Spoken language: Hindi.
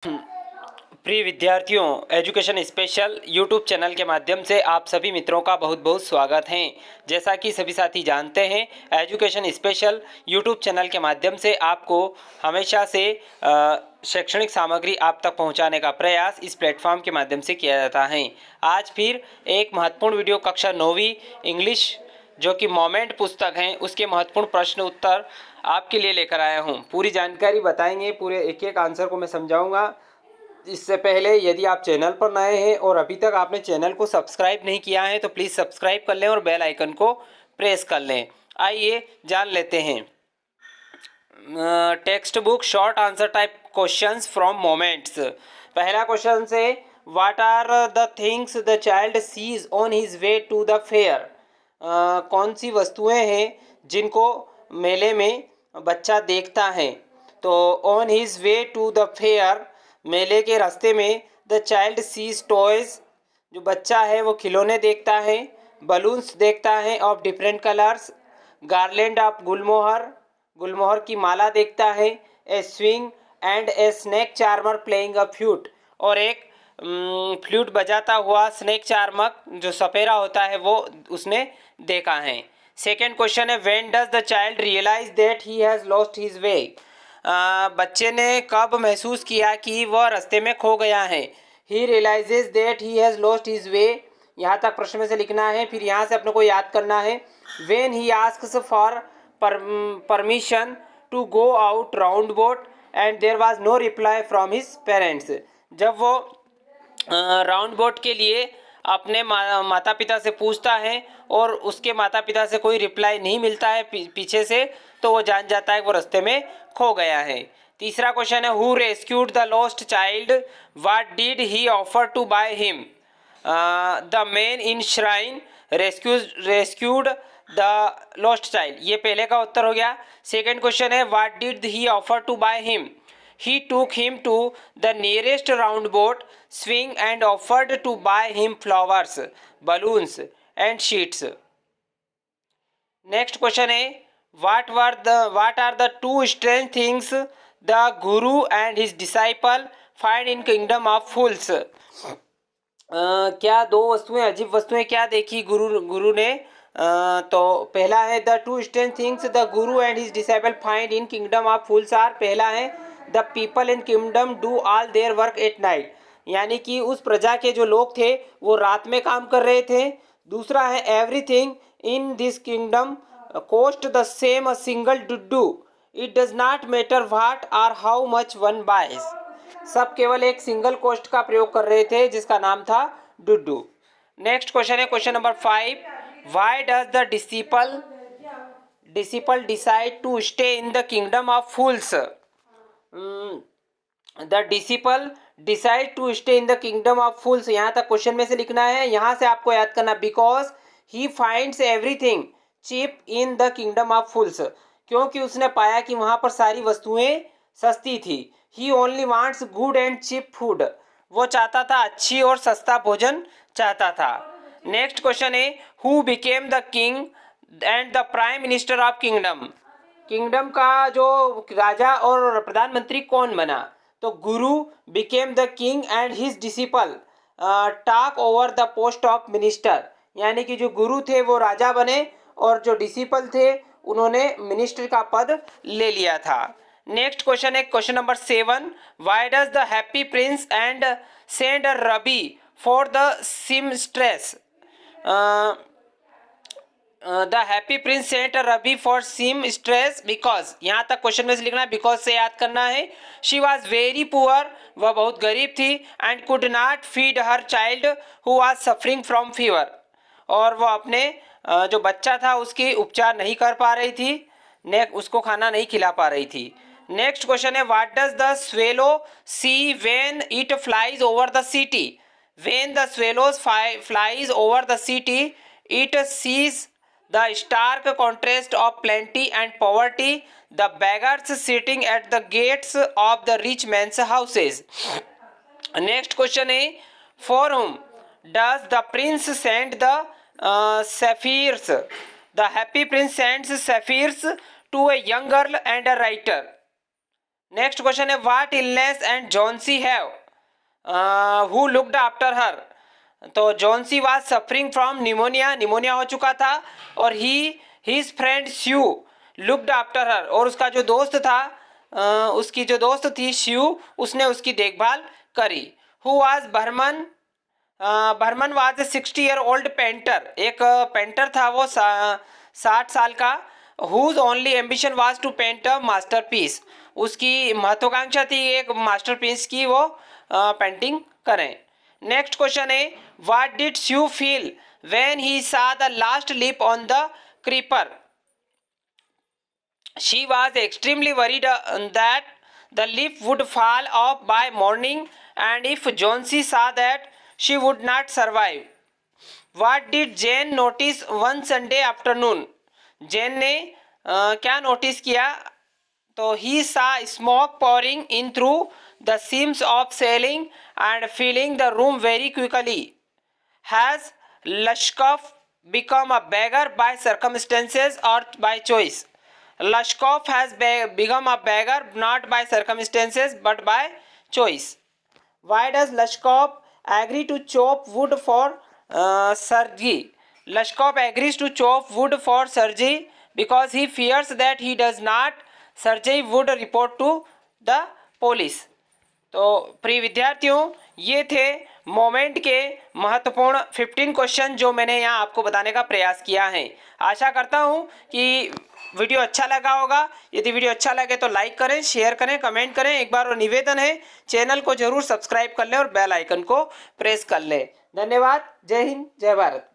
प्रिय विद्यार्थियों, एजुकेशन स्पेशल यूट्यूब चैनल के माध्यम से आप सभी मित्रों का बहुत बहुत स्वागत है। जैसा कि सभी साथी जानते हैं, एजुकेशन स्पेशल यूट्यूब चैनल के माध्यम से आपको हमेशा से शैक्षणिक सामग्री आप तक पहुंचाने का प्रयास इस प्लेटफॉर्म के माध्यम से किया जाता है। आज फिर एक महत्वपूर्ण वीडियो कक्षा 9वीं इंग्लिश जो कि मोमेंट पुस्तक हैं उसके महत्वपूर्ण प्रश्न उत्तर आपके लिए लेकर आया हूं। पूरी जानकारी बताएंगे, पूरे एक एक आंसर को मैं समझाऊंगा। इससे पहले यदि आप चैनल पर नए हैं और अभी तक आपने चैनल को सब्सक्राइब नहीं किया है तो प्लीज़ सब्सक्राइब कर लें और बेल आइकन को प्रेस कर लें। आइए जान लेते हैं। Text book short answer type questions from moments. पहला क्वेश्चन से what are the things the child sees on his way to the fair. कौन सी वस्तुएं हैं जिनको मेले में बच्चा देखता है। तो on his way to the fair, मेले के रास्ते में। द चाइल्ड सीज टॉयज, जो बच्चा है वो खिलौने देखता है। बलून्स देखता है of different colours. Garland of gulmohar, गुलमोहर की माला देखता है। A swing and a snake charmer playing a flute, और एक फ्लूट बजाता हुआ स्नेक चार्मर जो सपेरा होता है वो उसने देखा है। सेकेंड क्वेश्चन है when does the child realise that he has lost his way. बच्चे ने कब महसूस किया कि वह रास्ते में खो गया है। He realises that he has lost his way, यहाँ तक प्रश्न में से लिखना है, फिर यहाँ से अपने को याद करना है। When he asks for permission to go out roundabout and there was no reply from his parents. जब वो राउंड बोट के लिए अपने माता पिता से पूछता है और उसके माता पिता से कोई रिप्लाई नहीं मिलता है पीछे से, तो वो जान जाता है वो रास्ते में खो गया है। तीसरा क्वेश्चन है who rescued the lost child, what did he offer to buy him. The man in shrine rescued the lost child, ये पहले का उत्तर हो गया। सेकेंड क्वेश्चन है what did he offer to buy him. He took him to the nearest round boat swing and offered to buy him flowers, balloons and sheets. Next question है what are the two strange things the guru and his disciple find in kingdom of fools. क्या दो वस्तुएं, अजीब वस्तुएं क्या देखी गुरु ने। तो पहला है the two strange things the guru and his disciple find in kingdom of fools are. पहला है the people in kingdom do all their work at night, यानी कि उस प्रजा के जो लोग थे वो रात में काम कर रहे थे। दूसरा है everything in this kingdom cost the same a single duddu, it does not matter what or how much one buys. सब केवल एक सिंगल कोस्ट का प्रयोग कर रहे थे जिसका नाम था डुड्डू। नेक्स्ट क्वेश्चन है question number 5, why does the disciple decide to stay in the kingdom of fools. The disciple decide to stay in the kingdom of fools, यहाँ तक क्वेश्चन में से लिखना है। यहाँ से आपको याद करना because he finds everything cheap in the kingdom of fools, क्योंकि उसने पाया कि वहाँ पर सारी वस्तुएं सस्ती थी। He only wants good and cheap food, वो चाहता था अच्छी और सस्ता भोजन चाहता था। नेक्स्ट क्वेश्चन है who became the king and the prime minister of kingdom. Kingdom का जो राजा और प्रधानमंत्री कौन बना। तो guru became the king and his disciple took over the post of minister, यानी कि जो गुरु थे वो राजा बने और जो डिसिपल थे उन्होंने मिनिस्टर का पद ले लिया था। नेक्स्ट क्वेश्चन है question number 7, why does the happy Prince and send a rabi for the seamstress. The happy Prince sent a rabi for seamstress because, यहाँ तक क्वेश्चन में से लिखना है, बिकॉज से याद करना है। शी वॉज वेरी पुअर, वह बहुत गरीब थी। And could not feed her child who was suffering from fever, और वह अपने जो बच्चा था उसकी उपचार नहीं कर पा रही थी, उसको खाना नहीं खिला पा रही थी। नेक्स्ट क्वेश्चन है what does the swallow see when it flies over the city. When the swallows flies over the city it sees the stark contrast of plenty and poverty, the beggars sitting at the gates of the rich men's houses. Next question is for whom does the prince send the sapphires. The happy prince sends sapphires to a young girl and a writer. Next question है what illness and Johnsy have who looked after her. तो Johnsy was suffering from pneumonia, pneumonia हो चुका था, और his friend Sue looked after her, और उसका जो दोस्त था उसकी जो दोस्त थी स्यू, उसने उसकी देखभाल करी। Who was Behrman, Behrman was a 60-year-old painter, एक पेंटर था वो 60 साल का। Whose only ambition was to paint a masterpiece, उसकी महत्वाकांक्षा थी एक मास्टरपीस की वो पेंटिंग करें। नेक्स्ट क्वेश्चन है what did Sue feel when he saw the last leaf on the creeper. She was extremely worried that the leaf would fall off by morning and if Johnsy saw that she would not survive. What did Jane notice one Sunday afternoon, Jane ने क्या नोटिस किया। तो he saw smoke pouring in through the seams of ceiling and filling the room very quickly. Has Lashkov become a beggar by circumstances or by choice? Lashkov has become a beggar not by circumstances but by choice. Why does Lashkov agree to chop wood for Sergei? Lashkov agrees to chop wood for Sergei because he fears that he does not Sergei would report to the police. तो प्रिय विद्यार्थियों, ये थे मोमेंट के महत्वपूर्ण 15 क्वेश्चन जो मैंने यहाँ आपको बताने का प्रयास किया है। आशा करता हूँ कि वीडियो अच्छा लगा होगा। यदि वीडियो अच्छा लगे तो लाइक करें, शेयर करें, कमेंट करें। एक बार और निवेदन है, चैनल को जरूर सब्सक्राइब कर लें और बेल आइकन को प्रेस कर लें। धन्यवाद। जय हिंद, जय भारत।